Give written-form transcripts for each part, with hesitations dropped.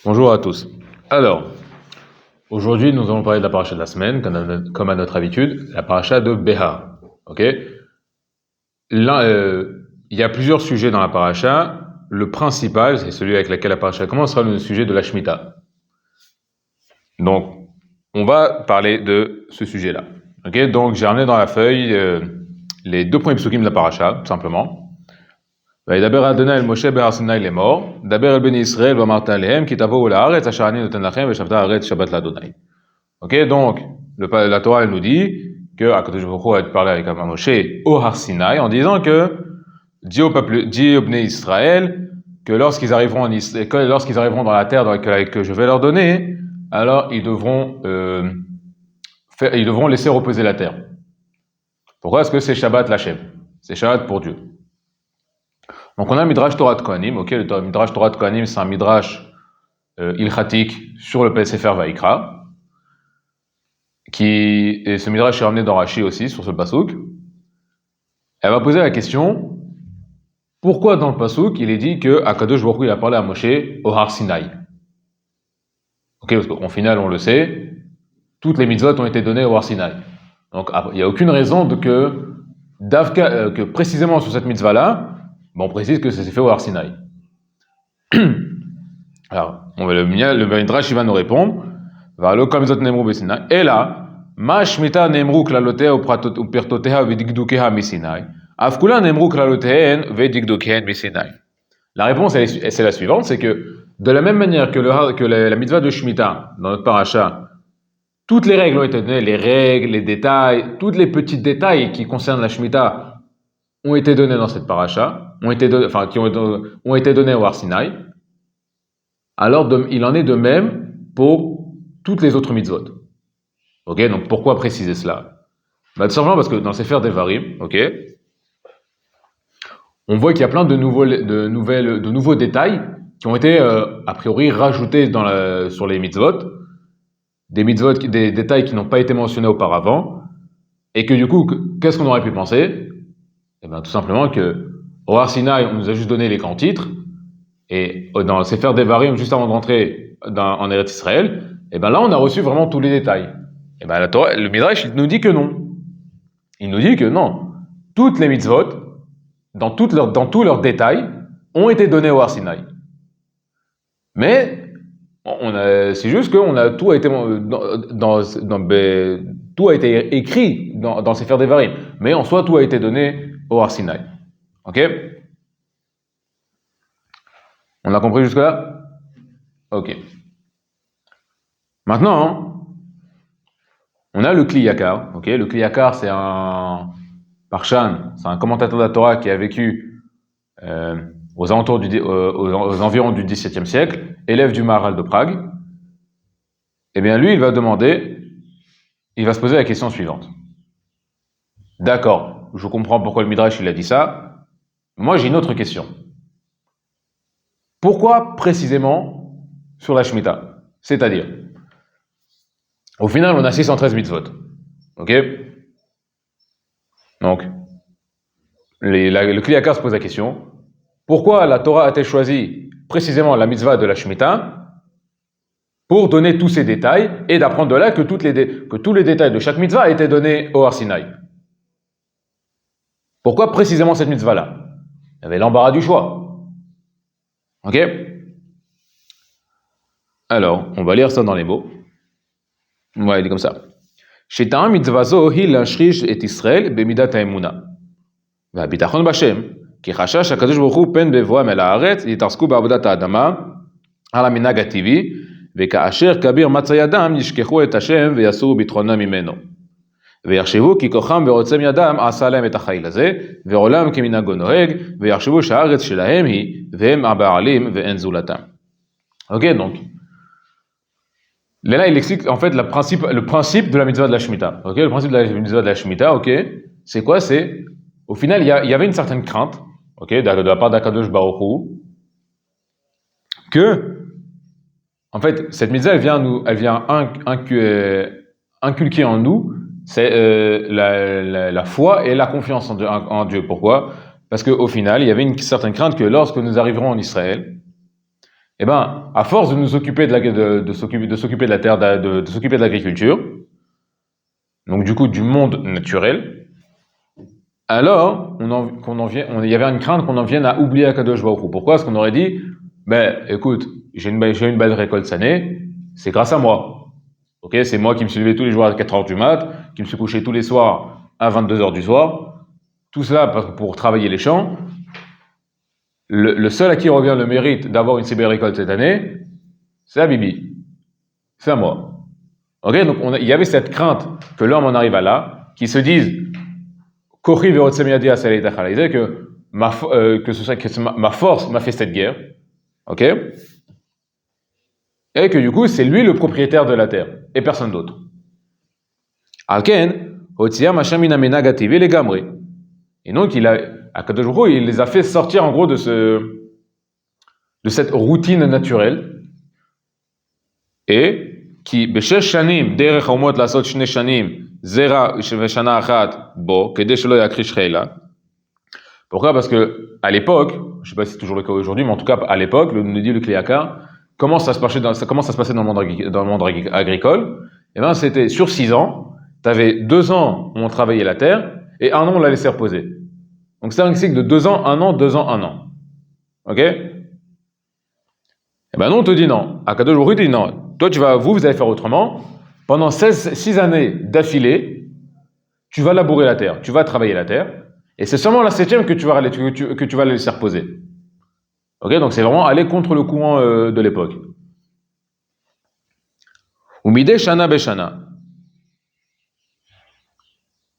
Bonjour à tous. Alors, aujourd'hui, nous allons parler de la paracha de la semaine, comme à notre habitude, la paracha de Béha. Ok? Là, il y a plusieurs sujets dans la paracha. Le principal, c'est celui avec lequel la paracha commence, sera le sujet de la Shemitah. Donc, on va parler de ce sujet-là. Ok? Donc, j'ai ramené dans la feuille les deux premiers psukim de la paracha, tout simplement. וידבר אדוני אל משה בהר סיני לאמור, דבר אל בני ישראל ואמרת עליהם, כי תבואו לארץ אשר אני נותן לכם ושבתה הארץ שבת לאדוני. Ok, donc la Torah elle nous dit que Akadosh Baruch Hu a parlé avec Moshe au Har Sinaï en disant que dis au peuple, dis aux Bnei Israël que lorsqu'ils arriveront dans la terre que je vais leur donner, alors ils devront laisser reposer la terre. Pourquoi? Parce que c'est Shabbat l'Hashem, c'est Shabbat pour Dieu. Donc on a le Midrash Torah de Kohanim, ok, le Midrash Torah de Kohanim c'est un Midrash ilchatik sur le Sefer Vaikra, et ce Midrash est ramené dans Rashi aussi, sur ce Pasuk. Elle va poser la question, pourquoi dans le Pasuk il est dit que Akadosh Baruch Hu il a parlé à Moshe au Har Sinaï? Ok, parce qu'au final on le sait, toutes les mitzvot ont été données au Har Sinaï. Donc il n'y a aucune raison que précisément sur cette mitzvah-là, on précise que ça s'est fait au Har Sinaï. Alors, le Midrash il va nous répondre, et là, ma shmita nemru klalotea upertotea vedigdukeha misinai, afkula nemru klalotehen vedigdukeha misinai. La réponse c'est la suivante, c'est que de la même manière que la mitzvah de Shemitah dans notre paracha, toutes les règles ont été données, les règles, les détails, tous les petits détails qui concernent la Shemitah ont été donnés dans cette paracha, ont été donnés au Har Sinaï. Alors il en est de même pour toutes les autres mitzvot. Ok, donc pourquoi préciser cela? Tout simplement parce que dans le Sefer Devarim, ok, on voit qu'il y a plein de nouveaux détails qui ont été a priori rajoutés sur les mitzvot, des détails qui n'ont pas été mentionnés auparavant, et que du coup, qu'est-ce qu'on aurait pu penser? Eh bien, tout simplement que au Har Sinaï, on nous a juste donné les grands titres, et dans le Sefer Devarim, juste avant de rentrer en Eretz Israël, et ben là, on a reçu vraiment tous les détails. Et ben la Torah, le Midrash, il nous dit que non. Il nous dit que non. Toutes les mitzvot, dans tous leurs détails, ont été donnés au Har Sinaï. Mais c'est juste que tout a été écrit dans Sefer Devarim, mais en soi, tout a été donné au Har Sinaï. Ok? On a compris jusque-là? Ok. Maintenant, on a le Kli Yakar. Ok? Le Kli Yakar, c'est un Parshan, c'est un commentateur de la Torah qui a vécu aux environs du XVIIe siècle, élève du Maharal de Prague. Eh bien, lui, il va se poser la question suivante. D'accord, je comprends pourquoi le Midrash il a dit ça. Moi, j'ai une autre question. Pourquoi précisément sur la Shemitah? C'est-à-dire, au final, on a 613 mitzvot. Ok? Donc, le Kli Yakar se pose la question, pourquoi la Torah a-t-elle choisi précisément la mitzvah de la Shemitah pour donner tous ces détails et d'apprendre de là que tous les détails de chaque mitzvah étaient donnés au Har Sinaï? Pourquoi précisément cette mitzvah-là? Il y avait l'embarras du choix. Ok? Alors, on va lire ça dans les mots. Ouais, il dit comme ça. Shetam mitzvazo hi lashrish et Israël bemidat ha'emuna. והביטחון בשם, כי חשש הקדוש ברוך הוא פן בבואם אל הארץ, יתעסקו בעבודת האדמה, על המנהג הטבעי, וכאשר כביר מצא ידם, ישכחו את השם ויסורו ביטחונם ממנו. ויחשבו כי כוחם ועוצם ידם עשה להם את החיל הזה, ועולם כמנהגו נוהג, ויחשבו שהארץ שלהם היא, והם הבעלים ואין זולתם. Ok, donc, là il explique en fait le principe de la mitzvah de la Shemitah. Ok, le principe de la mitzvah de la Shemitah, ok, c'est quoi? C'est au final, il y avait une certaine crainte, ok, de la part d'Akadosh Baruch Hu, que, en fait, cette mitzvah, elle vient inculquer en nous, c'est la foi et la confiance en Dieu. Pourquoi? Parce qu'au final, il y avait une certaine crainte que lorsque nous arriverons en Israël, Eh ben, à force de nous occuper de s'occuper de la terre, de s'occuper de l'agriculture, donc du coup du monde naturel, alors il y avait une crainte qu'on en vienne à oublier Akadosh Baruch Hu. Pourquoi? Parce qu'on aurait dit, ben écoute, j'ai une belle récolte cette année, c'est grâce à moi. Ok, c'est moi qui me suis levé tous les jours à 4 heures du mat, qui me suis couché tous les soirs à 22 heures du soir. Tout cela pour travailler les champs. Le seul à qui revient le mérite d'avoir une si belle récolte cette année, c'est à Bibi. C'est à moi. Ok, donc il y avait cette crainte que l'homme en arrive à là, qui se dise que ma force m'a fait cette guerre. Ok, et que du coup, c'est lui le propriétaire de la terre, et personne d'autre. Alken, Otsia Mashamina Menagative les Gamri. Et donc, Akadosh Baruch Hu, il les a fait sortir en gros de cette routine naturelle. Et qui, Beshesh Shanim, Derech Haumot Lasot Shne Shanim, Zera Veshana Achat, Bo, Kede Shelo Yakri Shreila. Pourquoi? Parce que, à l'époque, je ne sais pas si c'est toujours le cas aujourd'hui, mais en tout cas, à l'époque, nous dit le Kliaka, comment ça se passait dans le monde agricole? Eh bien, c'était sur 6 ans, tu avais 2 ans où on travaillait la terre, et 1 an on la laissait reposer. Donc c'est un cycle de 2 ans, 1 an, 2 ans, 1 an. Ok? Eh ben non, on te dit non. Akadosh Baruch Hu dit non. Toi, vous allez faire autrement. Pendant 6 années d'affilée, tu vas labourer la terre, tu vas travailler la terre, et c'est seulement la 7e que tu vas la laisser reposer. Ok? Donc c'est vraiment aller contre le courant de l'époque. Umide shana beshana.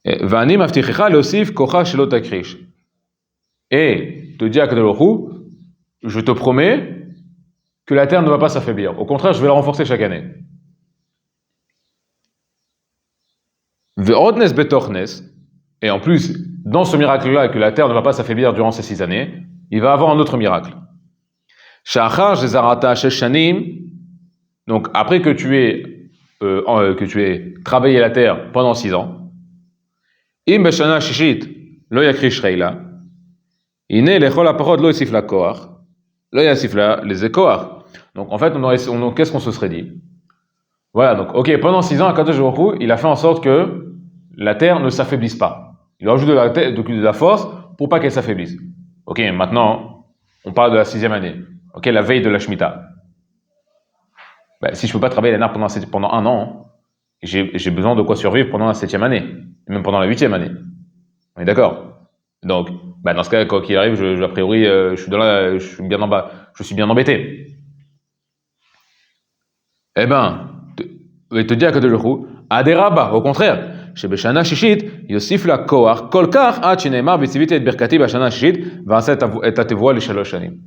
Vani maftichecha leosif kocha shelo takrish. Et te dit Akadosh Baruch Hu, je te promets que la terre ne va pas s'affaiblir. Au contraire, je vais la renforcer chaque année. Ve'odnes betochnes, et en plus, dans ce miracle-là, que la terre ne va pas s'affaiblir durant ces 6 années, il va avoir un autre miracle. Shachar zezarata sheshanim, donc après que tu aies travaillé la terre pendant 6 ans, im beshana shishit lo yakri shreila, ine lechol aparod lo yasif la koach, lo yasif les koach. Donc en fait, qu'est-ce qu'on se serait dit? Voilà, donc ok, pendant 6 ans, Akadosh Baruch Hu, il a fait en sorte que la terre ne s'affaiblisse pas. Il a ajouté de la force pour pas qu'elle s'affaiblisse. Ok, maintenant, on parle de la 6e année. Ok, la veille de la Shemitah. Ben, si je peux pas travailler la terre pendant 1 an, j'ai besoin de quoi survivre pendant la 7e année, et même pendant la 8e année. On est d'accord? Donc, ben, dans ce cas, quoi qu'il arrive, a priori, je suis bien embêté. Eh ben, il te dit à Kadosh Baruch Hu, Aderaba, au contraire, שבשנה שישית יוסיף לה כוח כל כך עד שנאמר וציוויתי את ברכתי בשנה השישית ועשה את התבואה ל3 שנים.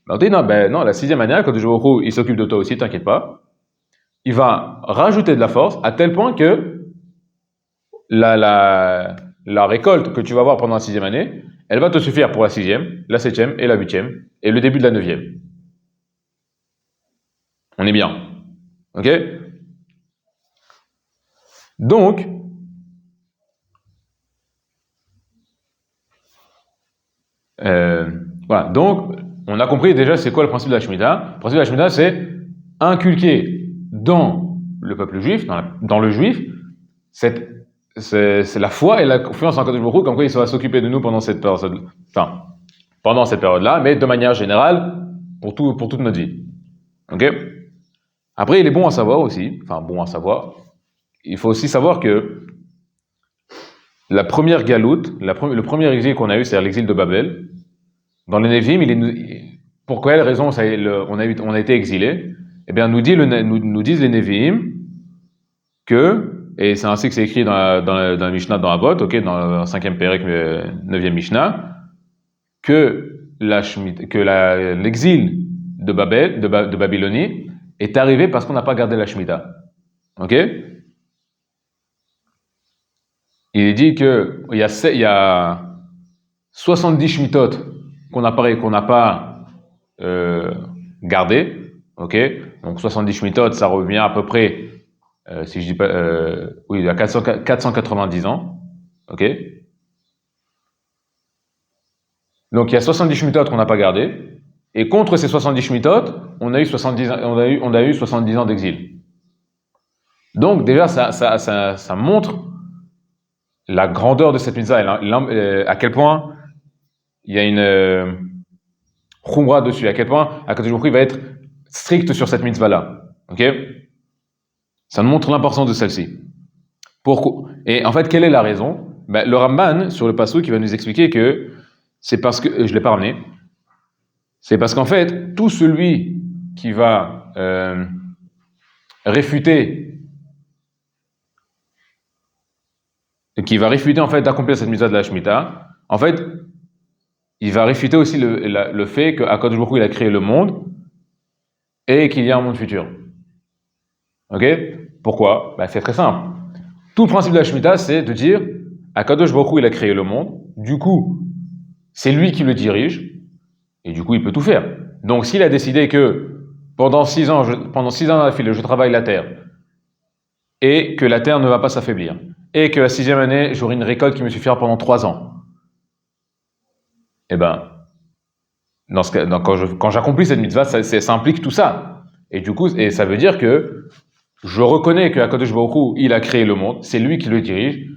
Alors dit non, la 6e année, quand Kadosh Baruch Hu, il s'occupe de toi aussi, t'inquiète pas. Il va rajouter de la force à tel point que la récolte que tu vas avoir pendant la 6e année, elle va te suffire pour la 6e, la 7e et la 8e et le début de la 9e. On est bien. Ok? Donc, voilà. Donc, on a compris déjà c'est quoi le principe de la Shemitah. Le principe de la Shemitah, c'est inculquer dans le peuple juif, dans le juif, c'est la foi et la confiance en Kadosh Baruch Hu, comme quoi il va s'occuper de nous pendant cette période-là, mais de manière générale, pour toute notre vie. Ok? Après, il est bon à savoir aussi, il faut aussi savoir que la première galoute, le premier exil qu'on a eu, c'est l'exil de Babel. Dans les Nevi'im, pour quelle raison on a été exilé? Eh bien, nous disent les Nevi'im que, et c'est ainsi que c'est écrit dans la Mishnah dans Avot, ok, dans le 5e Pérek, 9e Mishnah, que l'exil de Babel, de Babylonie, est arrivé parce qu'on n'a pas gardé la Shemitah. Ok? Il est dit qu'il y a 70 Shemitot qu'on n'a pas gardé, ok? Donc 70 Shemitot, ça revient à peu près, si je dis pas, oui, à 490 ans, ok? Donc il y a 70 Shemitot qu'on n'a pas gardé, Et contre ces 70 Shemitot, on a eu 70 ans d'exil. Donc déjà, ça montre la grandeur de cette mitzvah, à quel point il y a une khumra dessus, à quel point Akadosh Baruch Hu, il va être strict sur cette mitzvah-là. Ok? Ça nous montre l'importance de celle-ci. Pourquoi? Et en fait, quelle est la raison? Ben, le Ramban, sur le Passouk, qui va nous expliquer que c'est parce que, je l'ai pas ramené, c'est parce qu'en fait, tout celui qui va réfuter en fait d'accomplir cette mitzvah de la Shemitah, en fait, il va réfuter aussi le fait qu'Akadosh Baruch Hu, il a créé le monde et qu'il y a un monde futur. Ok? Pourquoi? Ben, c'est très simple. Tout le principe de la Shemitah, c'est de dire Akadosh Baruch Hu, il a créé le monde, du coup, c'est lui qui le dirige, et du coup, il peut tout faire. Donc, s'il a décidé que pendant 6 ans à la file, je travaille la terre, et que la terre ne va pas s'affaiblir, et que la 6e année, j'aurai une récolte qui me suffira pendant 3 ans, eh ben, quand j'accomplis cette mitzvah, ça implique tout ça. Et du coup, ça veut dire que je reconnais que Akadosh Baruch Hu, il a créé le monde, c'est lui qui le dirige,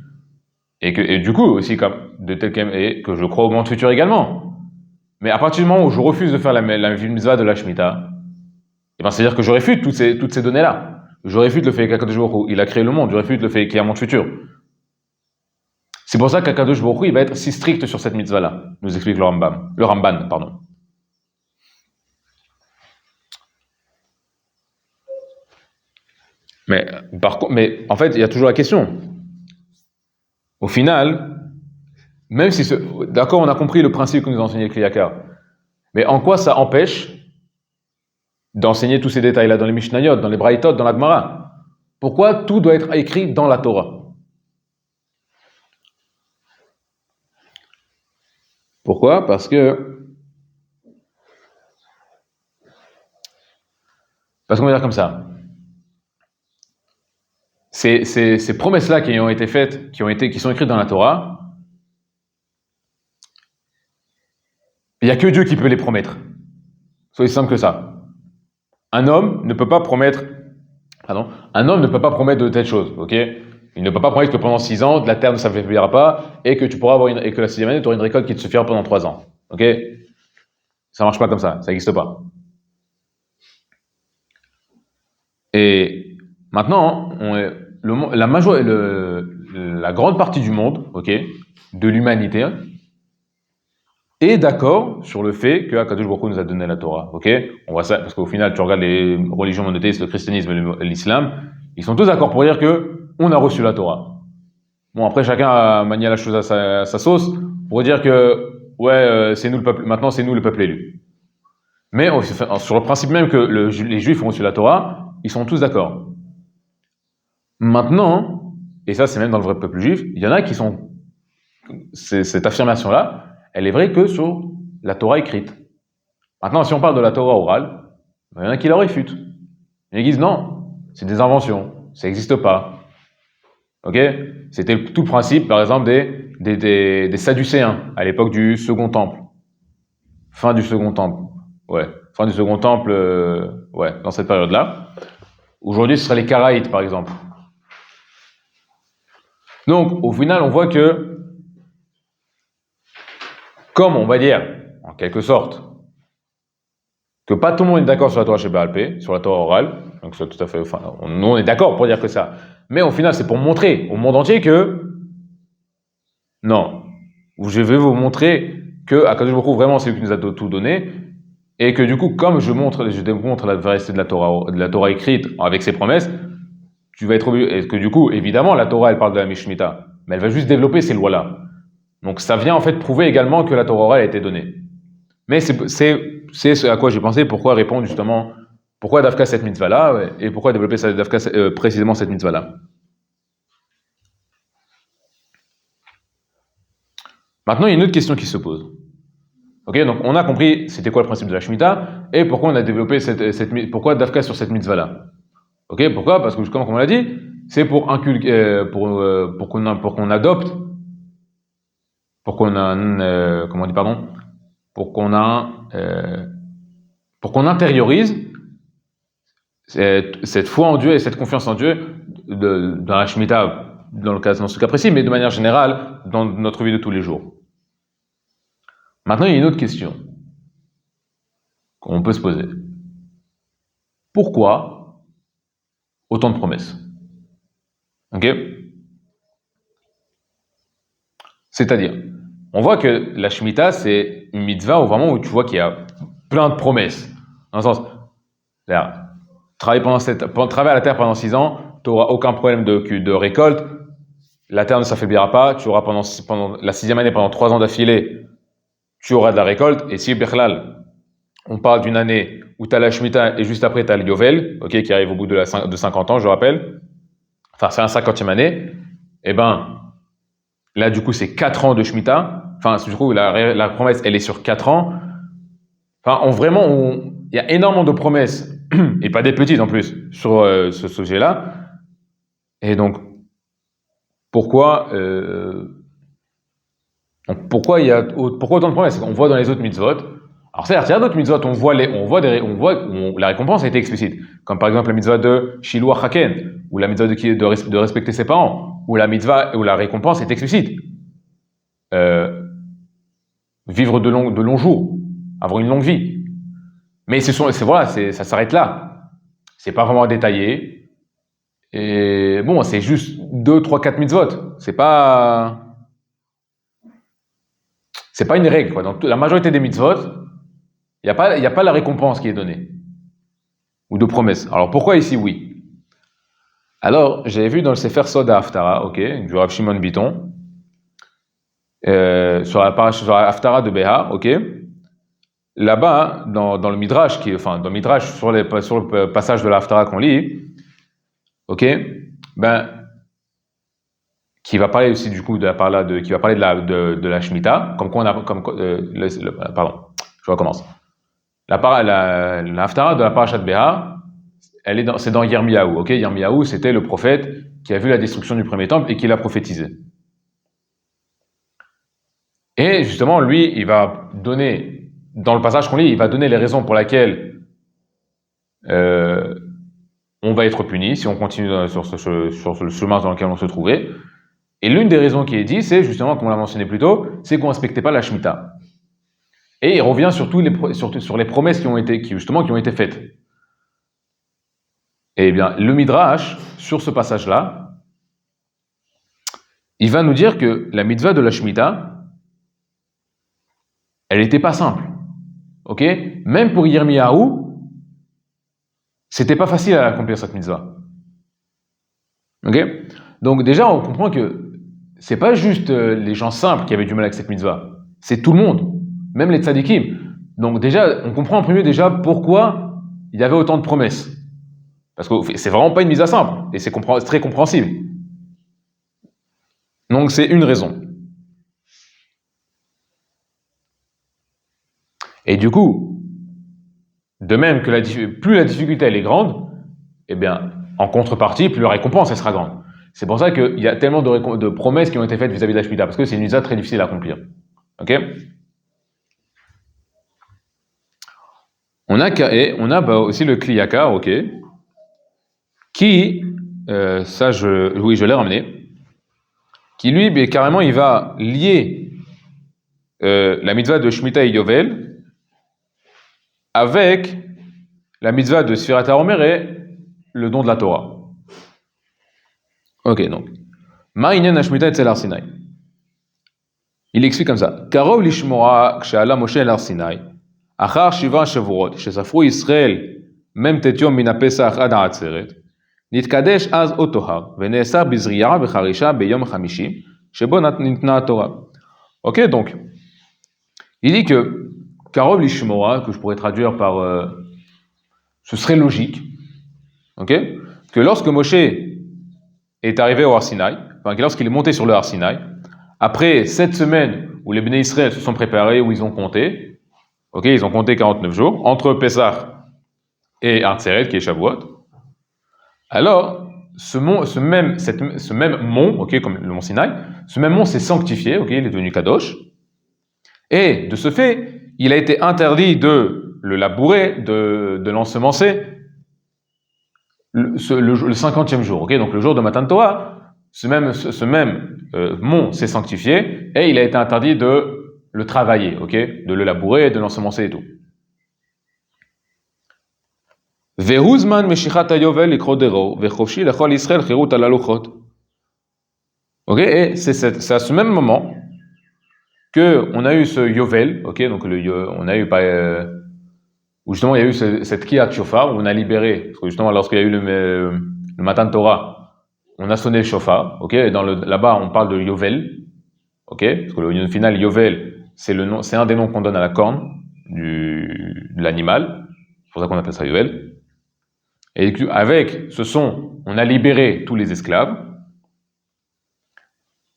et du coup, aussi, et que je crois au monde futur également. Mais à partir du moment où je refuse de faire la mitzvah de la Shemitah, eh ben, c'est-à-dire que je réfute toutes ces données-là. Je réfute le fait qu'Akadosh Baruch Hu, il a créé le monde, je réfute le fait qu'il y a un monde futur. C'est pour ça qu'Akadosh Baruch Hu, il va être si strict sur cette mitzvah-là, nous explique le Ramban, pardon. Mais en fait, il y a toujours la question. Au final, même si d'accord, on a compris le principe que nous a enseigné Kliyakar, mais en quoi ça empêche d'enseigner tous ces détails-là dans les Mishnayot, dans les Braïtot, dans la Gemara? Pourquoi tout doit être écrit dans la Torah? Pourquoi? Parce qu'on va dire comme ça. Ces promesses-là qui ont été faites, qui sont écrites dans la Torah, il n'y a que Dieu qui peut les promettre. C'est aussi simple que ça. Un homme ne peut pas promettre de telles choses, ok? Il ne peut pas promettre que pendant 6 ans, la terre ne s'affaiblira pas et que tu pourras et que la 6e année, tu auras une récolte qui te suffira pendant 3 ans, ok? Ça marche pas comme ça n'existe pas. Et maintenant, la grande partie du monde, ok, de l'humanité, est d'accord sur le fait que Akadosh Baruch Hu nous a donné la Torah, ok? On voit ça parce qu'au final, tu regardes les religions monothéistes, le christianisme et l'islam, ils sont tous d'accord pour dire que on a reçu la Torah. Bon, après, chacun a manié la chose à sa sauce pour dire que, ouais, c'est nous le peuple, maintenant c'est nous le peuple élu. Mais sur le principe même que les Juifs ont reçu la Torah, ils sont tous d'accord. Maintenant, et ça c'est même dans le vrai peuple juif, il y en a qui sont... Cette affirmation-là, elle est vraie que sur la Torah écrite. Maintenant, si on parle de la Torah orale, il y en a qui la réfutent. Ils disent non, c'est des inventions, ça n'existe pas. Ok? C'était tout le principe, par exemple, des Sadducéens à l'époque du Second Temple. Fin du Second Temple. Ouais, fin du Second Temple, ouais, dans cette période-là. Aujourd'hui, ce seraient les Karaïtes, par exemple. Donc, au final, on voit que, comme on va dire, en quelque sorte, que pas tout le monde est d'accord sur la Torah chez Baal Pé, sur la Torah orale, donc c'est tout à fait, enfin, nous on est d'accord pour dire que ça, mais au final c'est pour montrer au monde entier que, non, je vais vous montrer que Akadosh Baruch Hu, vraiment c'est lui qui nous a tout donné, et que du coup, comme je démontre la véracité de la Torah écrite avec ses promesses, tu vas être obligé, et que du coup, évidemment, la Torah elle parle de la Mishmita, mais elle va juste développer ces lois-là. Donc ça vient en fait prouver également que la Torah orale a été donnée. Mais c'est ce à quoi j'ai pensé, pourquoi répondre justement, pourquoi Dafka cette mitzvah-là, et pourquoi développer précisément cette mitzvah-là. Maintenant, il y a une autre question qui se pose. Ok, donc on a compris c'était quoi le principe de la Shemitah, et pourquoi on a développé pourquoi Dafka sur cette mitzvah-là. Ok, pourquoi? Parce que comme on l'a dit, c'est pour inculquer, pour qu'on adopte, pour qu'on a, comment on dit, pardon, pour qu'on a pour qu'on intériorise cette foi en Dieu et cette confiance en Dieu dans la Shemitah, dans ce cas précis, mais de manière générale, dans notre vie de tous les jours. Maintenant, il y a une autre question qu'on peut se poser. Pourquoi autant de promesses? Ok? C'est-à-dire, on voit que la Shemitah, c'est une mitzvah où tu vois qu'il y a plein de promesses. Dans le sens, travailler à la terre pendant 6 ans, tu n'auras aucun problème de récolte, la terre ne s'affaiblira pas, tu auras pendant la 6e année, pendant 3 ans d'affilée, tu auras de la récolte, et si Bechlal, on parle d'une année où tu as la Shemitah et juste après tu as le Yovel, okay, qui arrive au bout de 50 ans, je rappelle, enfin c'est la 50e année, et ben là du coup c'est 4 ans de Shemitah, enfin du coup la promesse elle est sur 4 ans, enfin il y a énormément de promesses, et pas des petites en plus, sur ce sujet-là, et donc pourquoi autant de promesses? On voit dans les autres mitzvot. Alors certes, il y a d'autres mitzvot, on voit où la récompense a été explicite, comme par exemple la mitzvah de Shiluach Haken, ou la mitzvah de respecter ses parents, où la récompense est explicite. Vivre de longs jours, avoir une longue vie. Mais ça s'arrête là. C'est pas vraiment détaillé. Et bon, c'est juste 2, 3, 4 mitzvot. C'est pas une règle, quoi. Dans la majorité des mitzvot, il n'y a pas la récompense qui est donnée. Ou de promesse. Alors pourquoi ici oui? Alors, j'avais vu dans le Sefer Soda Haftara, ok, du Rav Shimon Biton, sur la Haftara de Béha, ok, là-bas, dans le Midrash, dans le Midrash, sur le passage de la Haftara qu'on lit, ok, qui va parler aussi du coup qui va parler de la Shemitah, pardon, je recommence. La Haftara de la Parashat Béha, c'est dans Yirmiyahu, ok? Yirmiyahu, c'était le prophète qui a vu la destruction du premier temple et qui l'a prophétisé. Et justement, lui, il va donner, dans le passage qu'on lit, il va donner les raisons pour lesquelles on va être puni si on continue sur le chemin dans lequel on se trouvait. Et l'une des raisons qui est dit, c'est justement, comme on l'a mentionné plus tôt, c'est qu'on ne respectait pas la Shemitah. Et il revient sur les promesses qui ont été faites. Eh bien, le Midrash, sur ce passage-là, il va nous dire que la mitzvah de la Shemitah, elle n'était pas simple. Ok? Même pour Yirmiyahu, c'était pas facile à accomplir cette mitzvah. Ok? Donc déjà, on comprend que c'est pas juste les gens simples qui avaient du mal avec cette mitzvah. C'est tout le monde. Même les tzadikim. Donc déjà, on comprend en premier déjà pourquoi il y avait autant de promesses. Parce que c'est vraiment pas une mise à simple, et c'est très compréhensible. Donc c'est une raison. Et du coup, de même que plus la difficulté elle est grande, eh bien, en contrepartie, plus la récompense elle sera grande. C'est pour ça qu'il y a tellement de promesses qui ont été faites vis-à-vis de la Shemitah, parce que c'est une mitzvah très difficile à accomplir. Ok? On a aussi le Kli Yakar, ok, qui, je l'ai ramené, qui lui, carrément, il va lier la mitzvah de Shemitah et Yovel avec la mitzvah de Sfirat HaOmer et le don de la Torah. Ok, donc, Ma'inyan HaShemitah etzel Har Sinai. Il explique comme ça, Karov lishmora kshe'ala Moshe el Har Sinai, achar shiva shavurot, shesafru Yisrael, mem tet yom min ha'Pesach ad ha'atzeret, נתקדש אז או טוהר, ונאסר בזריעה וחרישה ביום החמישי, שבו ניתנה התורה. Ok, donc, il dit que Karov Lishmora, que je pourrais traduire par ce serait logique, ok, que lorsque Moshe est arrivé au Har Sinaï, enfin, lorsqu'il est monté sur le Har Sinaï, après 7 semaines où les Bnei Israël se sont préparés, où ils ont compté, ok, ils ont compté 49 jours, entre Pesach et Atzeret, qui est Shavuot. Alors, ce même mont, ok, comme le mont Sinaï, ce même mont s'est sanctifié, ok, il est devenu Kadosh, et de ce fait, il a été interdit de le labourer, de l'ensemencer, le 50e jour, ok? Donc le jour de Matan Torah, ce même mont s'est sanctifié et il a été interdit de le travailler, ok? De le labourer, de l'ensemencer et tout. Vehuzman meshichat hayovel likrodero vechofshi lechol Israël chirut al haluchot. Ok? Et c'est à ce même moment que on a eu ce yovel, ok? Donc on a eu où justement il y a eu cette Kriyat Shofar, où on a libéré, parce que justement lorsqu'il y a eu le Matan Torah, on a sonné le shofar, ok? Et là-bas on parle de Yovel, ok? Parce que le final Yovel, c'est un des noms qu'on donne à la corne de l'animal, c'est pour ça qu'on appelle ça Yovel. Et avec ce son, on a libéré tous les esclaves,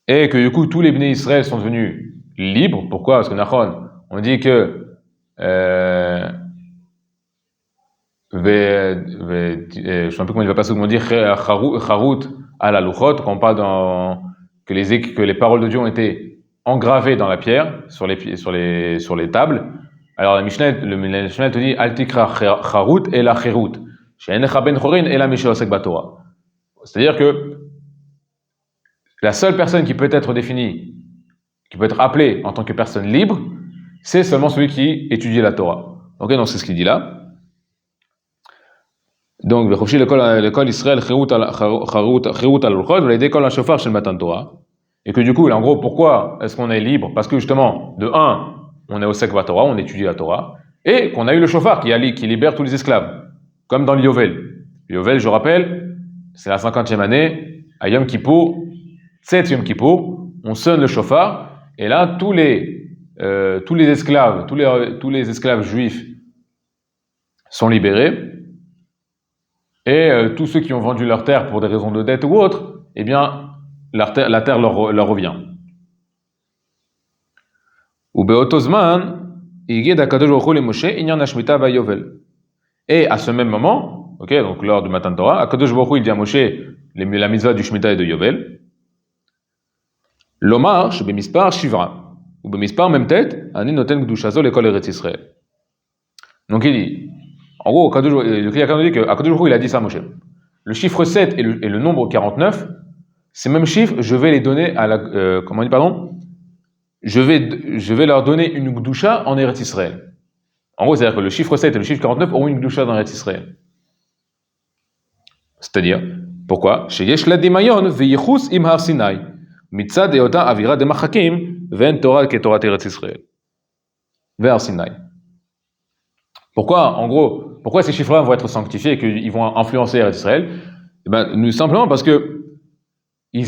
et que du coup tous les Bnei Israël sont devenus libres. Pourquoi? Parce que Nachon, on dit que je ne sais plus comment il va passer, comment dire, Charut à la Luchot, quand on parle que les paroles de Dieu ont été engravées dans la pierre, sur les tables. Alors la Mishnah te dit, Al tikra Charut et la Cherut, she'enecha ben chorin et la Mishéosek Batora. C'est-à-dire que la seule personne qui peut être définie, qui peut être appelée en tant que personne libre, c'est seulement celui qui étudie la Torah. Ok, donc c'est ce qu'il dit là. Donc, l'école Israël, Chirut al-Luchot, l'école al-Shofar chez le Matan Torah. Et que du coup, en gros, pourquoi est-ce qu'on est libre? Parce que justement, de un, on est au Sek Torah, on étudie la Torah, et qu'on a eu le Shofar qui libère tous les esclaves, comme dans le Yovel. Le Yovel, je rappelle, c'est la 50e année, à Yom Kippour, 7 Yom Kippour, on sonne le Shofar, et là, tous les esclaves juifs sont libérés. Et tous ceux qui ont vendu leur terre pour des raisons de dette ou autre, eh bien, la terre leur revient. Et à ce même moment, ok, donc lors du Matan Torah, Akadosh Baruch Hu il dit à Moshe la mitzvah du Shemitah et de Yovel, Lomar shebemispar shivra, ou bemispar memtet, ani noten gdushazo l'école Eretz Israël. Donc il dit, en gros, le Kriyakar nous dit que Akadosh Baruch Hu il a dit ça à Moshe. Le chiffre 7 et le nombre 49, ces mêmes chiffres, je vais les donner à je vais leur donner une gdusha en Eretz Israël. En gros, c'est-à-dire que le chiffre 7 et le chiffre 49 auront une gdusha dans Eretz Israël. C'est-à-dire, pourquoi? Sheyesh la demayon veyichus im har Sinai, mitzad eota avira de machakim, ven Torah ke Torah Eretz Israël. Vers Sinai. Pourquoi, en gros, pourquoi ces chiffres-là vont être sanctifiés et qu'ils vont influencer Eretz Israël? Eh ben, simplement parce que il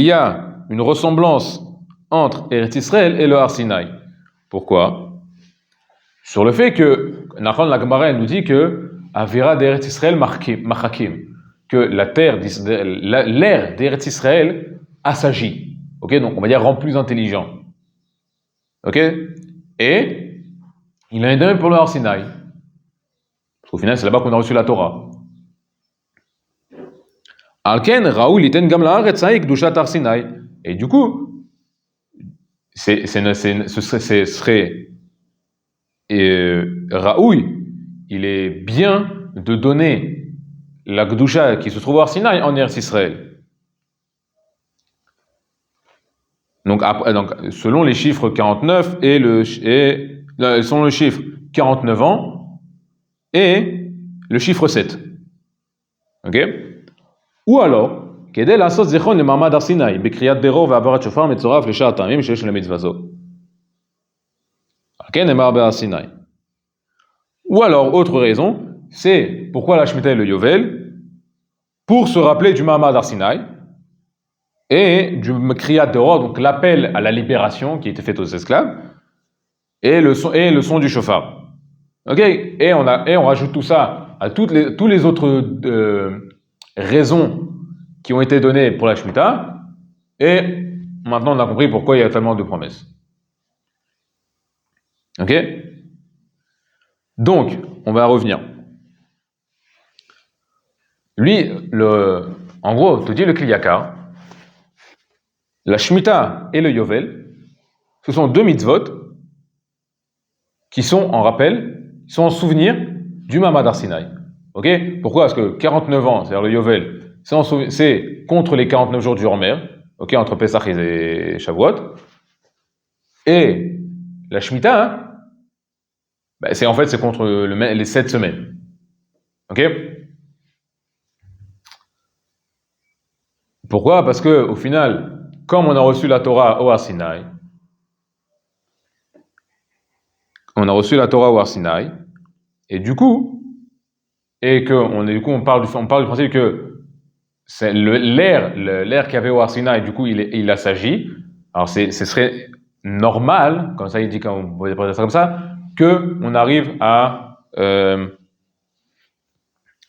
y a une ressemblance entre Eretz Israël et le Har Sinai. Pourquoi? Sur le fait que Nachon la Gemara nous dit que Avira d'Eretz Israël machakim, que l'air d'Eretz Israël assagit. Ok, donc on va dire rend plus intelligent. Ok, et il en est de même pour le Har Sinai. Parce qu'au final, c'est là-bas qu'on a reçu la Torah. Alken Raoul iten gam la'aretz kedushat Har Sinai. Et du coup, ce serait Raoul, il est bien de donner la kedusha qui se trouve au Har Sinai en Eretz Israël. Donc, selon les chiffres 49 selon le chiffre 49 ans et le chiffre 7. Ok? Ou alors, כדי לעשות זיכרון למעמד הר סיני, בקריאת דרור והעברת שופר מצורף לשאר הטעמים שיש למצווה זו. כן, נאמר בהר סיני. Ou alors, autre raison, c'est pourquoi la Shemitah et le Yovel, pour se rappeler du Mahamad Har Sinai et du Kriyat Doro, donc l'appel à la libération qui était fait aux esclaves, et le son du shofar. Ok? Et on rajoute tout ça à tous les autres raisons qui ont été données pour la Shemitah, et maintenant on a compris pourquoi il y a tellement de promesses. Ok? Donc, on va revenir. Lui, en gros, te dit le Kliyakar, la Shemitah et le Yovel, ce sont deux mitzvot qui sont en rappel, qui sont en souvenir du Mamad Har Sinaï. Ok? Pourquoi? Parce que 49 ans, c'est-à-dire le Yovel, c'est contre les 49 jours du Homer, ok, entre Pesach et Shavuot. Et la Shemitah, hein, bah, c'est contre les 7 semaines. Ok? Pourquoi? Parce que au final, comme on a reçu la Torah au Har Sinaï, et du coup, on parle du principe que c'est l'air qu'il y avait au Har Sinaï, du coup, il a s'agit. Alors, ce serait normal, comme ça, il dit, on pourrait dire ça comme ça, que on arrive à, que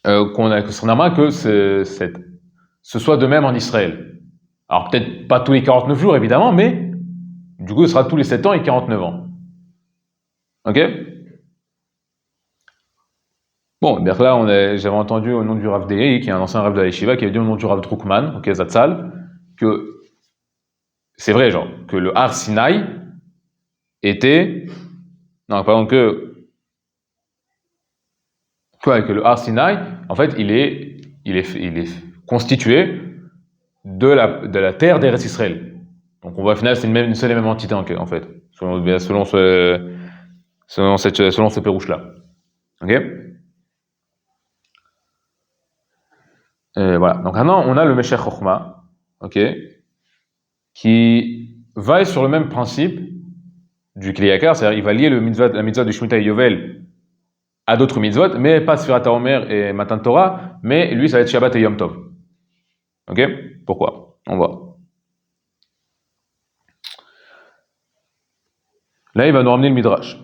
ce serait normal que ce soit de même en Israël. Alors, peut-être pas tous les 49 jours, évidemment, mais, du coup, ce sera tous les 7 ans et 49 ans. Ok? Bon, bien là, j'avais entendu au nom du Rav Deiri, qui est un ancien Rav de la Yeshiva, qui avait dit au nom du Rav Drukman, ok, Zatzal, que c'est vrai, genre, que le Har Sinaï était, non, pardon, que le Har Sinaï, en fait, il est constitué de la terre d'Eretz Israël. Donc, on voit au final, c'est une seule et même entité, en fait, selon ce pérouche-là. Ok? Voilà. Donc maintenant, on a le Meshech Chochma, ok, qui va sur le même principe du Kli Yakar, c'est-à-dire il va lier la mitzvah du Shemitah et Yovel à d'autres mitzvot, mais pas Sfirat HaOmer et Matan Torah, mais lui, ça va être Shabbat et Yom Tov. Ok? Pourquoi? On voit. Là, il va nous ramener le Midrash.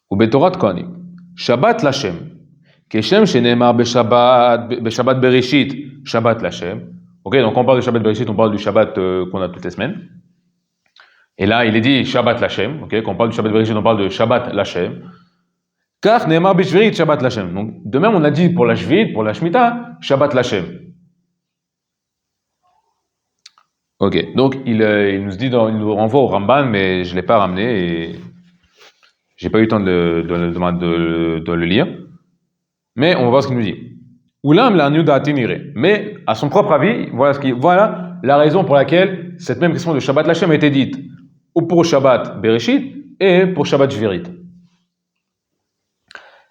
Ou Betorat Kohanim. Shabbat Lashem. Keshem shenemar Beshabbat Bereshit. Shabbat Lashem. Ok, donc on parle de Shabbat Bereshit, on parle du Shabbat qu'on a toutes les semaines. Et là, il est dit Shabbat Lashem. Ok, quand on parle du Shabbat Bereshit, on parle de Shabbat Lashem. Car Neemar Bishvirit Shabbat Lashem. Donc, de même, on a dit pour la Shvit, pour la Shemitah, Shabbat Lashem. Ok, donc il nous renvoie au Ramban, mais je ne l'ai pas ramené et j'ai pas eu le temps de le lire. Mais on va voir ce qu'il nous dit. Oulam la nire. Mais à son propre avis, voilà la raison pour laquelle cette même question de Shabbat Lashem a été dite, ou pour Shabbat Bereshit et pour Shabbat Shvirit.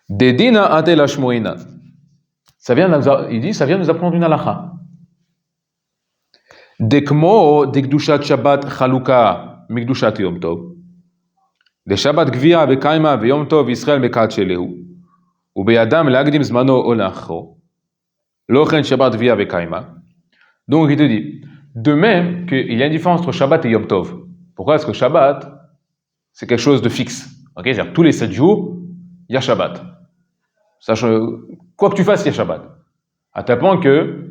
Dedina ate lashmoina. Il dit, ça vient nous apprendre une halakha. Dekmo dekdushat Shabbat chaluka mikdushat Yom Tov. De Shabbat gvia vekaima veyom Tov Israël mekat shelehu. Ubeyadam lagdim zmano olacho. Lochen Shabbat gvia vekaima. Donc il te dit, de même qu'il y a une différence entre Shabbat et Yom Tov. Pourquoi? Parce que Shabbat, c'est quelque chose de fixe. Ok, c'est-à-dire tous les 7 jours, il y a Shabbat. Quoi que tu fasses, il y a Shabbat. À tel point que,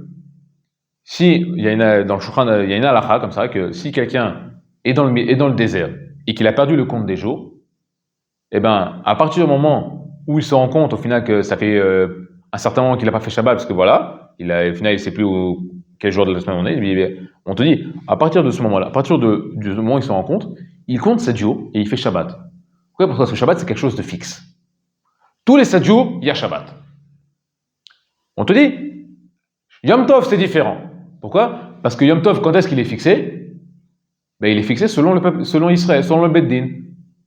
dans le Shulchan, il y a une halakha comme ça, que si quelqu'un est dans le désert et qu'il a perdu le compte des jours, eh ben, à partir du moment où il se rend compte, au final, que ça fait un certain moment qu'il n'a pas fait Shabbat, parce que voilà, au final, il ne sait plus quel jour de la semaine on est, on te dit, à partir de ce moment-là, à partir du moment où il se rend compte, il compte 7 jours et il fait Shabbat. Pourquoi? Parce que Shabbat, c'est quelque chose de fixe. Tous les 7 jours, il y a Shabbat. On te dit, Yom Tov, c'est différent. Pourquoi? Parce que Yom Tov, quand est-ce qu'il est fixé? Ben, il est fixé selon Israël, selon le Beddin.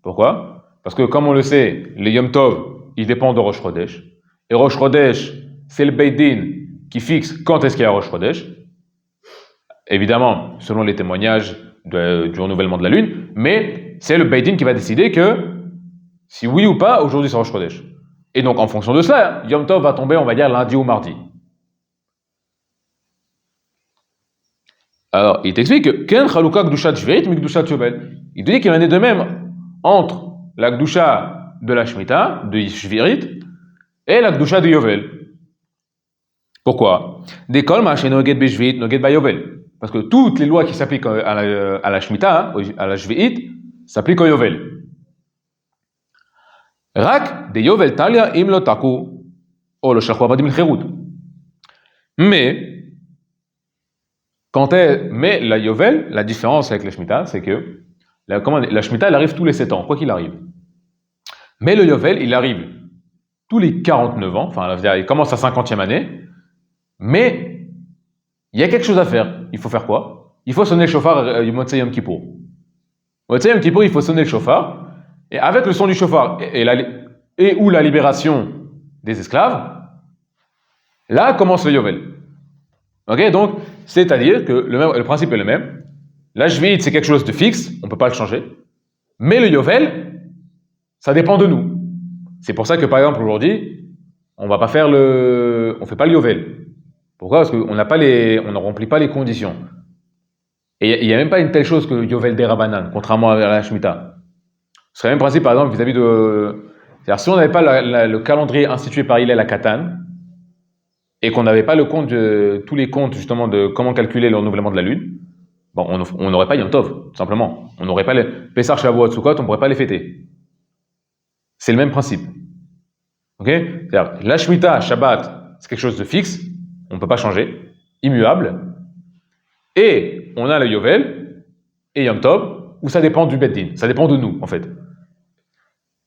Pourquoi? Parce que, comme on le sait, les Yom Tov, ils dépendent de Rosh Chodesh. Et Rosh Chodesh, c'est le Beddin qui fixe quand est-ce qu'il y a Rosh Chodesh. Évidemment, selon les témoignages du renouvellement de la lune, mais c'est le Beddin qui va décider que si oui ou pas, aujourd'hui c'est Rosh Chodesh. Et donc, en fonction de cela, Yom Tov va tomber, on va dire, lundi ou mardi. Alors, il t'explique que Ken Chaluka Gdushat Shvirit mi Gdushat Yovel. Il te dit qu'il en est de même entre la Gdusha de la Shemitah, de Shvirit, et la Gdusha de Yovel. Pourquoi? D'école, machin Noged Beshvit, Noged Bayovel. Parce que toutes les lois qui s'appliquent à la Shemitah, à la Shvirit, s'appliquent au Yovel. Rak de Yovel Talia im lo taku o lo shachwa badim l'cherut. Mais la Yovel, la différence avec la Shemitah, c'est que la Shemitah, elle arrive tous les 7 ans, quoi qu'il arrive. Mais le Yovel, il arrive tous les 49 ans, enfin, il commence à 50e année, mais il y a quelque chose à faire. Il faut faire quoi? Il faut sonner le chauffard du Motzei Yom Kippour. Motzei Yom Kippour, il faut sonner le chauffard, et avec le son du chauffard et ou la libération des esclaves, là commence le Yovel. Ok, donc, c'est-à-dire que le principe est le même. La Shvit, c'est quelque chose de fixe, on ne peut pas le changer. Mais le Yovel, ça dépend de nous. C'est pour ça que, par exemple, aujourd'hui, on ne fait pas le Yovel. Pourquoi? Parce qu'on ne remplit pas les conditions. Et il n'y a même pas une telle chose que Yovel des Rabbanan, contrairement à la Shemitah. Ce serait le même principe, par exemple, vis-à-vis de... C'est-à-dire, si on n'avait pas le calendrier institué par Hillel à Katan, et qu'on n'avait pas tous les comptes, justement, de comment calculer le renouvellement de la lune, bon, on n'aurait pas Yom Tov, tout simplement. On n'aurait pas les Pessah, Shavuot, Sukkot, on ne pourrait pas les fêter. C'est le même principe. Ok? C'est-à-dire, la Shemitah, Shabbat, c'est quelque chose de fixe, on ne peut pas changer, immuable. Et on a le Yovel et Yom Tov, où ça dépend du Beth Din, ça dépend de nous, en fait.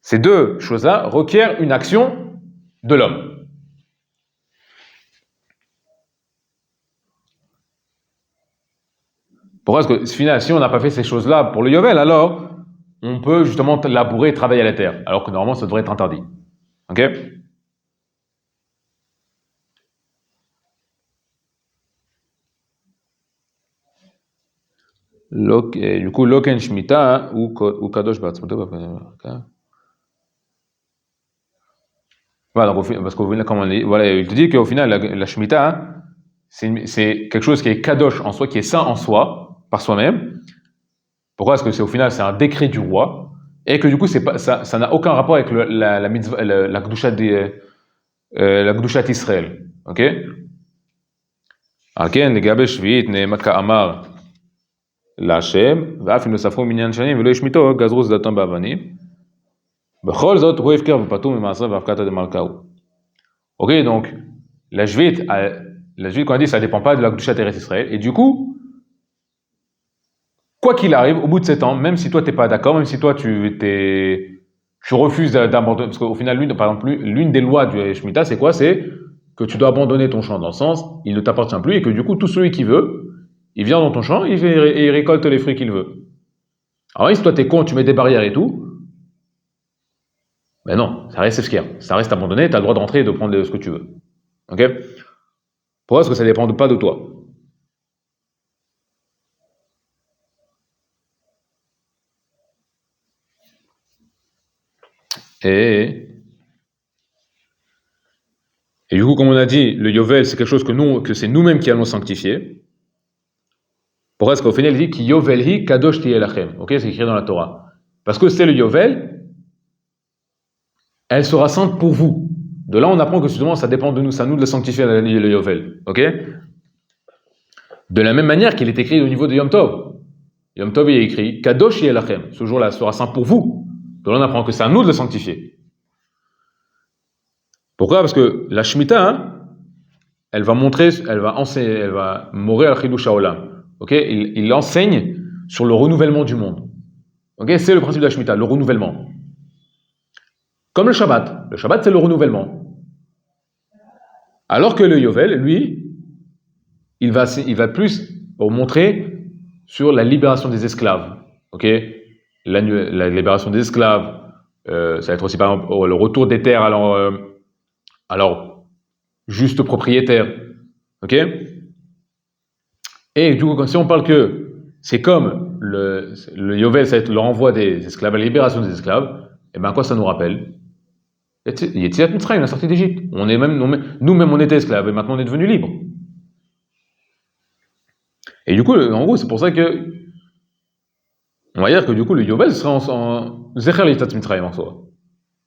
Ces deux choses-là requièrent une action de l'homme. Pourquoi? Parce que, finalement, si on n'a pas fait ces choses-là pour le Yovel, alors on peut justement labourer et travailler à la terre, alors que normalement ça devrait être interdit. Ok? Du coup, Loken Shemitah ou Kadosh Batzmoto. Voilà, donc, parce qu'au final, comme on dit, voilà, il te dit qu'au final, la Shemitah, c'est quelque chose qui est Kadosh en soi, qui est saint en soi, par soi-même. Pourquoi? Parce que c'est au final, c'est un décret du roi, et que du coup, ça n'a aucun rapport avec la mitzvah, la Kedushat Israël. Ok? כן, לגבי שביעית נאמר כאמר להשם, ואף אם לא ספרו מניין שנים ולא ישמיטו, גזרו שדתם באבנים. בכל זאת, הוא הפקר ופטור ממעשר והפקתא דמלכהו. Ok, donc, la Jvite, qu'on a dit, ça ne dépend pas de la Kedushat Israël, et du coup, quoi qu'il arrive, au bout de 7 ans, même si toi tu n'es pas d'accord, même si toi tu refuses d'abandonner, parce qu'au final, par exemple, l'une des lois du Shemitah, c'est quoi? C'est que tu dois abandonner ton champ dans le sens, il ne t'appartient plus, et que du coup, tout celui qui veut, il vient dans ton champ, et il récolte les fruits qu'il veut. Alors, si toi t'es con, tu mets des barrières et tout, ben non, ça reste esquire, ça reste abandonné, tu as le droit de rentrer et de prendre ce que tu veux. Ok? Pourquoi? Parce que ça ne dépend pas de toi. Et du coup, comme on a dit, le Yovel, c'est quelque chose que c'est nous-mêmes qui allons sanctifier. Pourquoi? Parce qu'au final, il dit ki Yovelhi kadosh tiyelachem. Ok, c'est écrit dans la Torah. Parce que c'est le Yovel, elle sera sainte pour vous. De là, on apprend que justement, ça dépend de nous, c'est à nous de la sanctifier le Yovel. Ok? De la même manière qu'il est écrit au niveau de Yom Tov. Yom Tov, il est écrit kadosh tiyelachem. Ce jour-là sera saint pour vous. De là, on apprend que c'est à nous de le sanctifier. Pourquoi? Parce que la Shemitah, elle va enseigner, elle va mourir al chidush haolam. Ok? Il enseigne sur le renouvellement du monde. Ok? C'est le principe de la Shemitah, le renouvellement. Comme le Shabbat. Le Shabbat, c'est le renouvellement. Alors que le Yovel, lui, il va plus montrer sur la libération des esclaves. Ok? La libération des esclaves, ça va être aussi par exemple le retour des terres alors juste propriétaire. Ok? Et du coup, si on parle que c'est comme le Yovel, ça va être le renvoi des esclaves, la libération des esclaves, et bien quoi ça nous rappelle? Yetziat Mitzrayim, la sortie d'Égypte. Nous-mêmes, on était esclaves, et maintenant on est devenus libres. Et du coup, en gros, c'est pour ça que on va dire que du coup, le Yovel sera en Zecher Yetziat Mitzrayim en soi.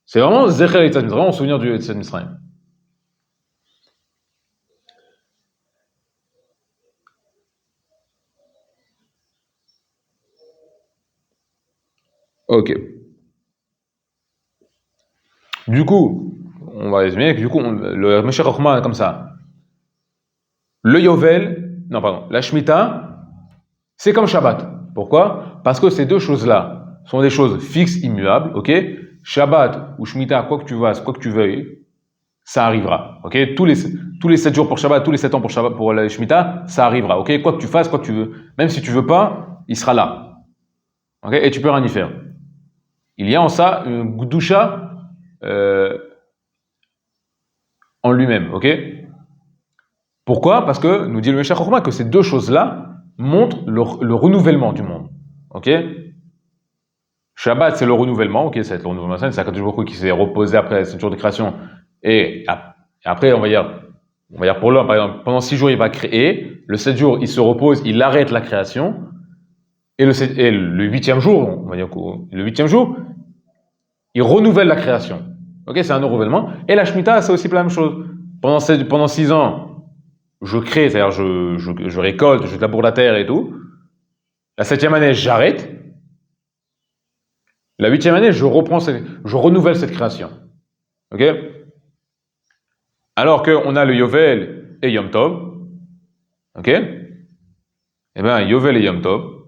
C'est vraiment Zecher Yetziat Mitzrayim, en souvenir du Yetziat Mitzrayim. Ok. Du coup, on va résumer que du coup, le Meshach Chochma est comme ça. Le Yovel, non pardon, la Shemitah, c'est comme Shabbat. Pourquoi? Parce que ces deux choses-là sont des choses fixes, immuables, ok? Shabbat ou Shemitah, quoi que tu fasses, quoi que tu veuilles, ça arrivera. Ok? Tous les 7 jours pour Shabbat, tous les 7 ans pour Shabbat, pour la Shemitah, ça arrivera. Ok? Quoi que tu fasses, quoi que tu veux. Même si tu veux pas, il sera là. Ok? Et tu peux rien y faire. Il y a en ça une gdusha en lui-même. Ok? Pourquoi? Parce que, nous dit le Meshach Chochma, que ces deux choses-là montrent le renouvellement du monde. Ok? Shabbat, c'est le renouvellement. Ok? C'est le renouvellement. C'est Akadosh Baruch Hu qui s'est reposé après 7 jours de création. Et après, on va dire pour l'homme, par exemple, pendant 6 jours, il va créer. Le 7 jours, il se repose, il arrête la création. Et le 8e jour, on va dire le 8e jour, il renouvelle la création. Ok? C'est un renouvellement. Et la Shemitah, c'est aussi la même chose. Pendant 6 ans, je crée, c'est-à-dire je récolte, je laboure la terre et tout. La 7e année, j'arrête. La 8e année, je renouvelle cette création. Ok? Alors qu'on a le Yovel et Yom Tov. Ok? Eh bien, Yovel et Yom Tov.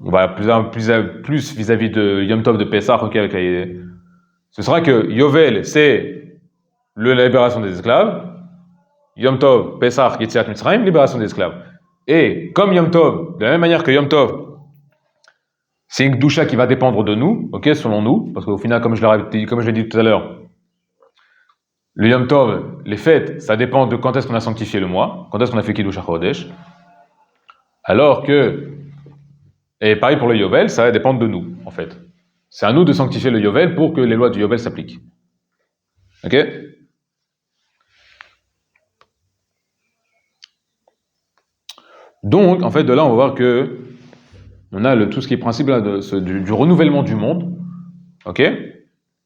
On va plus vis-à-vis de Yom Tov de Pessah. Ok? Ce sera que Yovel, c'est la libération des esclaves. Yom Tov, Pessah, Yetziat Mitzrayim, libération des esclaves. Et comme Yom Tov, de la même manière que Yom Tov, c'est une doucha qui va dépendre de nous, ok, selon nous, parce qu'au final, comme je l'ai dit tout à l'heure, le Yom Tov, les fêtes, ça dépend de quand est-ce qu'on a sanctifié le mois, quand est-ce qu'on a fait Kiddush HaChodesh. Alors que, et pareil pour le Yovel, ça va dépendre de nous, en fait. C'est à nous de sanctifier le Yovel pour que les lois du Yovel s'appliquent. Ok? Donc, en fait, de là, on va voir que on a tout ce qui est principe là, du renouvellement du monde. Ok?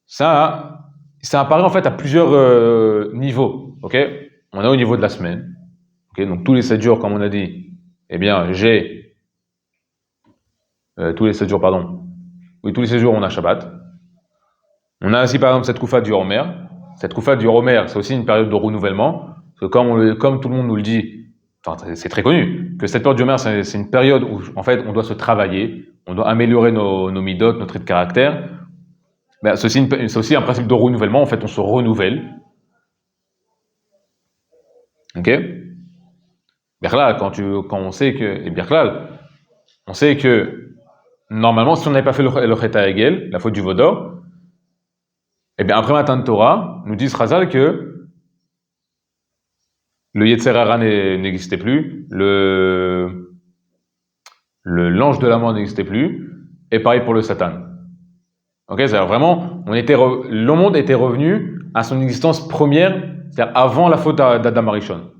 Ça apparaît en fait à plusieurs niveaux. Ok? On a au niveau de la semaine. Ok? Donc tous les 7 jours, comme on a dit, eh bien, tous les 7 jours, pardon. Oui, tous les 7 jours, on a Shabbat. On a aussi, par exemple, cette Koufa du Homer. Cette Koufa du Homer, c'est aussi une période de renouvellement. Parce que comme tout le monde nous le dit, enfin, c'est très connu, que cette période du Homer, c'est une période où, en fait, on doit se travailler, on doit améliorer nos midotes, nos traits de caractère. Ben, c'est aussi un principe de renouvellement. En fait, on se renouvelle. Ok? Berlal, quand on sait que, et Berlal, on sait que, normalement, si on n'avait pas fait le Cheta Egel, la faute du Vaudor, eh bien, après Matan Torah, nous dit Chazal que le Yetzer Hara n'existait plus, l'ange de la mort n'existait plus, et pareil pour le Satan. Ok? C'est-à-dire vraiment, le monde était revenu à son existence première, c'est-à-dire avant la faute d'Adam Arishon.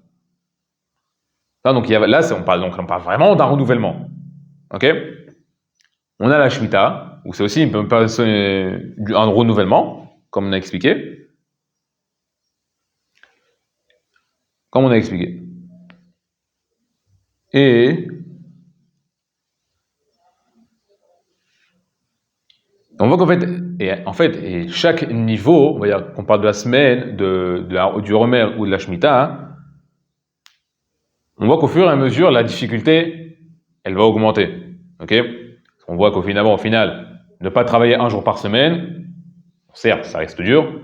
Donc là, on parle vraiment d'un renouvellement. Ok? On a la Shemitah, où c'est aussi un renouvellement, comme on a expliqué. Et on voit qu'en fait, et chaque niveau, on va dire qu'on parle de la semaine, du Homer ou de la Shemitah, on voit qu'au fur et à mesure, la difficulté, elle va augmenter. Ok? On voit au final, ne pas travailler un jour par semaine, certes, ça reste dur,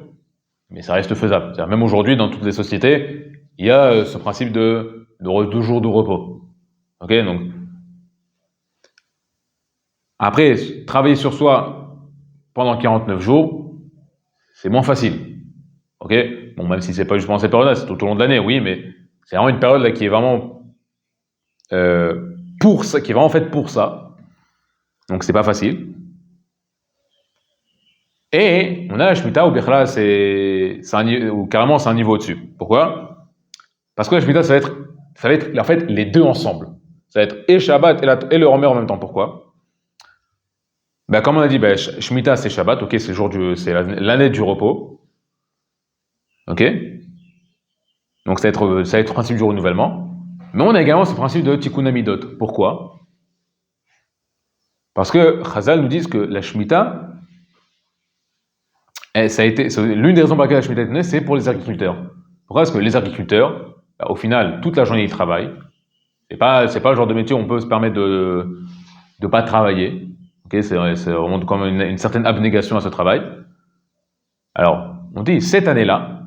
mais ça reste faisable. C'est-à-dire, même aujourd'hui, dans toutes les sociétés, il y a ce principe de 2 jours de repos. Ok? Donc, après, travailler sur soi pendant 49 jours, c'est moins facile. Ok? Bon, même si c'est pas juste pendant cette période-là, c'est tout au long de l'année, oui, mais c'est vraiment une période là qui est vraiment pour ça, qui est vraiment faite pour ça. Donc c'est pas facile. Et on a la Shemitah où Bechla, ou carrément c'est un niveau au-dessus. Pourquoi? Parce que la Shemitah, ça va être en fait les deux ensemble. Ça va être et Shabbat et le Homer en même temps. Pourquoi? Ben, comme on a dit, Shemitah c'est Shabbat, ok, c'est l'année du repos. Ok? Donc ça va être le principe du renouvellement. Mais on a également ce principe de Tikkun Amidot. Pourquoi? Parce que Chazal nous dit que la Shemitah, l'une des raisons pour laquelle la Shemitah est donnée, c'est pour les agriculteurs. Pourquoi? Parce que les agriculteurs, au final, toute la journée, ils travaillent. C'est pas le genre de métier où on peut se permettre de pas travailler. Ok? Ok, c'est vraiment comme une certaine abnégation à ce travail. Alors, on dit, cette année-là,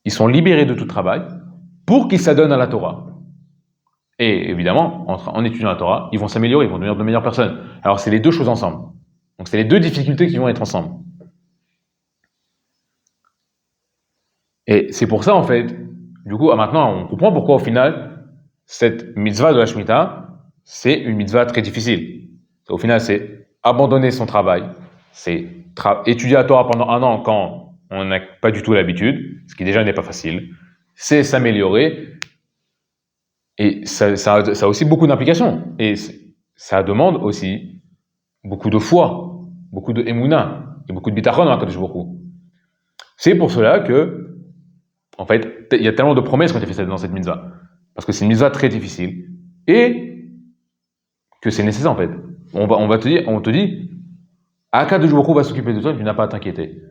ils sont libérés de tout travail pour qu'ils s'adonnent à la Torah. Et évidemment, en étudiant la Torah, ils vont s'améliorer, ils vont devenir de meilleures personnes. Alors, c'est les deux choses ensemble. Donc, c'est les deux difficultés qui vont être ensemble. Et c'est pour ça, en fait, du coup, maintenant, on comprend pourquoi, au final, cette mitzvah de la Shemitah, c'est une mitzvah très difficile. Au final, c'est abandonner son travail, c'est étudier la Torah pendant 1 an quand on n'a pas du tout l'habitude, ce qui déjà n'est pas facile, c'est s'améliorer, et ça a aussi beaucoup d'implications. Et ça demande aussi beaucoup de foi, beaucoup de émouna, et beaucoup de bitachon dans la Kadosh Baruch Hu. C'est pour cela que, en fait, il y a tellement de promesses qui ont été faites dans cette mitzvah. Parce que c'est une mitzvah très difficile. Et que c'est nécessaire, en fait. On te dit, Akadosh Baruch Hu va s'occuper de toi, tu n'as pas à t'inquiéter.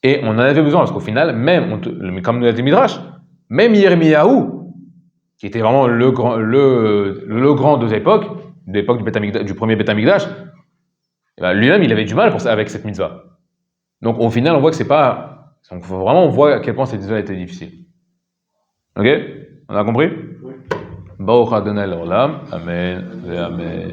Et on en avait besoin, parce qu'au final, même, comme nous l'a dit Midrash, même Yirmiyahu, qui était vraiment le grand de l'époque du premier Beth Amikdash, lui-même, il avait du mal avec cette mitzvah. Donc, au final, on voit que c'est pas. Donc, vraiment, on voit à quel point cette mitzvah était difficile. Ok? On a compris? Oui. Baruch Adonai l'olam. Amen. Amen.